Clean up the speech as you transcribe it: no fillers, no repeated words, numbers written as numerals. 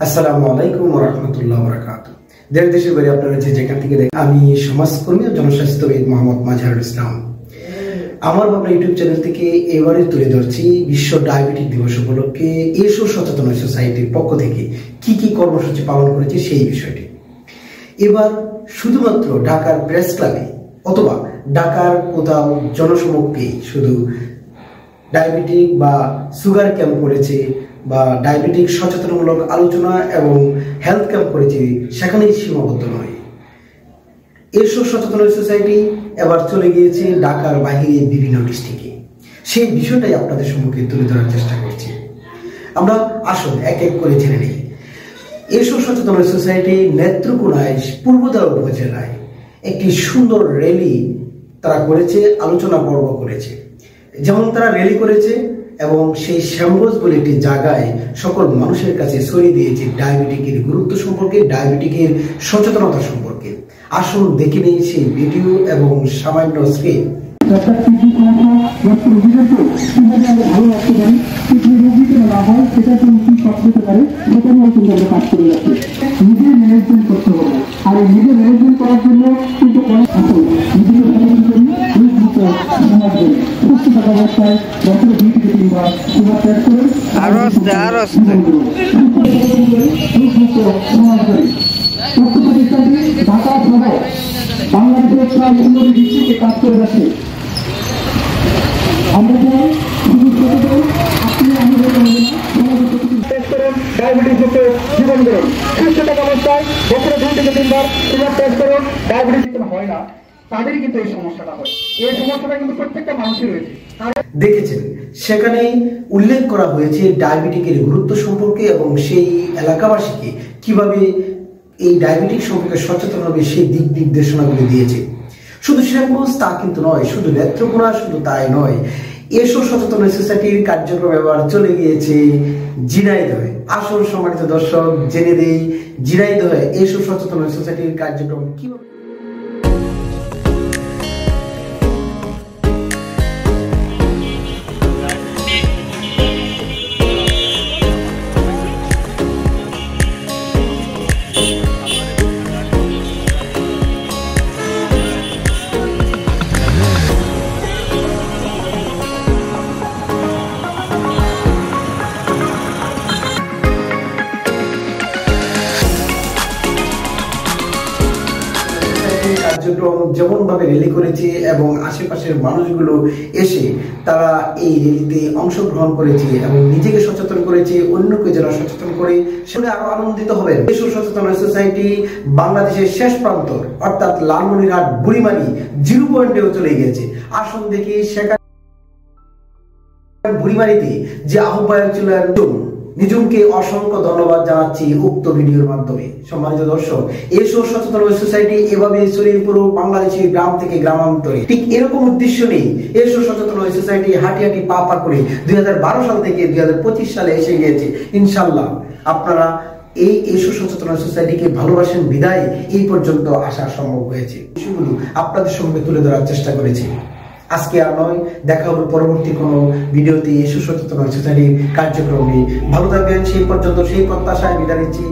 আসসালামু আলাইকুম ওয়া রাহমাতুল্লাহি ওয়া বারাকাতুহু। দেশ দেশের বাইরে আপনারা যে যেখান থেকে দেখেন, আমি সমাজকর্মী ও জনস্বাস্থ্যবিদ মোহাম্মদ মাজহারুল ইসলাম। আমার বাবা ইউটিউব চ্যানেল থেকে এবারে তুলে ধরছি বিশ্ব ডায়াবেটিক দিবস উপলক্ষে এসো সচেতন সোসাইটির পক্ষ থেকে কি কি কর্মসূচি পালন করেছে সেই বিষয়টি। এবার শুধুমাত্র ঢাকার প্রেস ক্লাবে অথবা ঢাকার কোথাও জনসমক্ষে শুধু ডায়াবেটিক বা সুগার ক্যাম্প করেছে বা ডায়াবেটিক সচেতনমূলক আলোচনা এবং হেলথ ক্যাম্প করেছে, সেখানেই সীমাবদ্ধ নয়। এসব সচেতন সোসাইটি এবার চলে গিয়েছে ঢাকার বাহিরে বিভিন্ন ডিস্ট্রিক্টে। সেই বিষয়টাই আপনাদের সম্মুখে তুলে ধরার চেষ্টা করছি। আমরা আসুন এক এক করে জেনে নিই। এসব সচেতন সোসাইটি নেত্রকোনায় পূর্বদলা উপজেলায় একটি সুন্দর র্যালি তারা করেছে, আলোচনা পর্ব করেছে। যেমন তারা র্যালি করেছে এবং সেই শ্যামগঞ্জ বলে একটি জায়গায় সকল মানুষের কাছে ছড়িয়ে দিয়েছে ডায়াবেটিকের গুরুত্ব সম্পর্কে, ডায়াবেটিকের সচেতনতা সম্পর্কে। আসুন দেখে নিই সেই ভিডিও এবং সামান্য স্ক্রিন। বাংলাদেশের প্রায় 19 ডিস্ট্রিক্টে কাজ করে যাচ্ছে। আমরা চাই ডায়াবেটিস মুক্ত জীবন গড়ুন। সুস্থ থাকা অবস্থায় বছরে 2 থেকে 3 বার সুগার টেস্ট করুন। ডায়াবেটিস হয় না, তাদেরই কিন্তু এই সমস্যাটা হয়। এই সমস্যাটা কিন্তু প্রত্যেকটা মানুষের রয়েছে। দেখেছেন, সেখানে উল্লেখ করা হয়েছে ডায়াবেটিকের গুরুত্ব সম্পর্কে এবং সেই এলাকাবাসীকে কিভাবে এই ডায়াবেটিক সম্পর্কে সচেতন হবে সেই দিক নির্দেশনাগুলি দিয়েছে। শুধু শ্যামগঞ্জ তা কিন্তু নয়, শুধু নেত্রকোনা শুধু তাই নয়, এসব সচেতন সোসাইটির কার্যক্রম এবার চলে গিয়েছে ঝিনাইদহে। আসল সম্মানিত দর্শক, জেনে দেই ঝিনাইদহে এসব সচেতন সোসাইটির কার্যক্রম কিভাবে। কার্যক্রম যেমন ভাবে র্যালি করেছে এবং আশেপাশের মানুষগুলো এসে তারা এই র্যালিতে অংশগ্রহণ করেছে এবং নিজেকে সচেতন করেছে, অন্যকে যারা সচেতন করে সেটা আরো আনন্দিত হবেন। এসব সচেতন সোসাইটি বাংলাদেশের শেষ প্রান্ত অর্থাৎ লালমনিরহাট বুড়িমারি 0 পয়েন্টেও চলে গিয়েছে। আসুন দেখি সেখানে বুড়িমারিতে যে আহ্বায়ক ছিলেন নিজুমকে অসংখ্য ধন্যবাদ জানাচ্ছি উক্ত ভিডিওর মাধ্যমে। সম্মানিত দর্শক, এসব সচেতন সোসাইটি এভাবে ছড়িয়ে পড়ুক বাংলাদেশের গ্রাম থেকে গ্রামান্তরে। ঠিক এরকম উদ্দেশ্য নেই এসব সচেতন সোসাইটি হাঁটি হাঁটি পা পা করে 2012 সাল থেকে 2025 সালে এসে গিয়েছে। ইনশাল্লাহ আপনারা এই এসব সচেতন সোসাইটিকে ভালোবাসেন বিদায় এই পর্যন্ত আসা সম্ভব হয়েছে। বিষয়গুলো আপনাদের সঙ্গে তুলে ধরার চেষ্টা করেছি। আজকে আর নয়, দেখা হবে পরবর্তী কোনো ভিডিওতে এসব সচেতন সোসাইটির কার্যক্রমে। ভালো থাকবেন সেই পর্যন্ত, সেই প্রত্যাশায় বিদায় নিচ্ছি।